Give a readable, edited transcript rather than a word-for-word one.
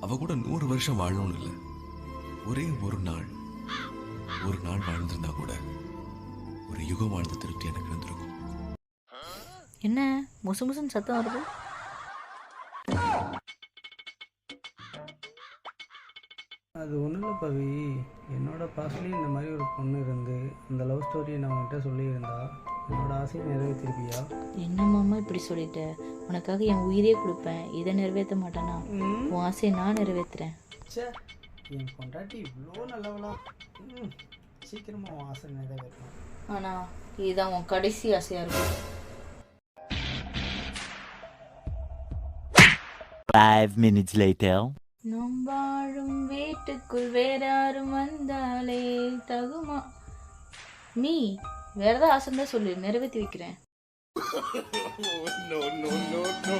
அவ கூட 100 வருஷம் வாழணும்னு இல்லை, ஒரே ஒரு நாள் வாழ்ந்திருந்தா கூட ஒரு யுகம் வாழ்ந்த திருப்தி எனக்கு இருந்திருக்கும். என்ன முசு முசுன்னு சத்தம் வருது? அது ஒன்றும் இல்லை பவி, என்னோடய பாஸ்ட்லேயும் இந்த மாதிரி ஒரு பொண்ணு இருந்து அந்த லவ் ஸ்டோரியை நான் உன்கிட்ட சொல்லியிருந்தா என்னோட ஆசையை நிறைவேற்றிருப்பியா? என்ன மாமா இப்படி சொல்லிட்ட? உனக்காக என் உயிரே கொடுப்பேன், இதை நிறைவேற்ற மாட்டேனா? உன் ஆசையை நான் நிறைவேற்றுறேன். சே, என் பொண்டாட்டி இவ்வளோ நல்லவளா? சீக்கிரமாக உன் ஆசை நிறைவேற்றலாம். ஆனால் இதுதான் உன் கடைசி ஆசையாக இருக்கும். 5 minutes later. நம் வாழும் வீட்டுக்குள் வேற யாரும் வந்தாலே தகுமா? நீ வேற ஏதாவது ஆசை இருந்தா சொல்லு, நிறைவேற்றி வைக்கிறேன். No, no, no, no.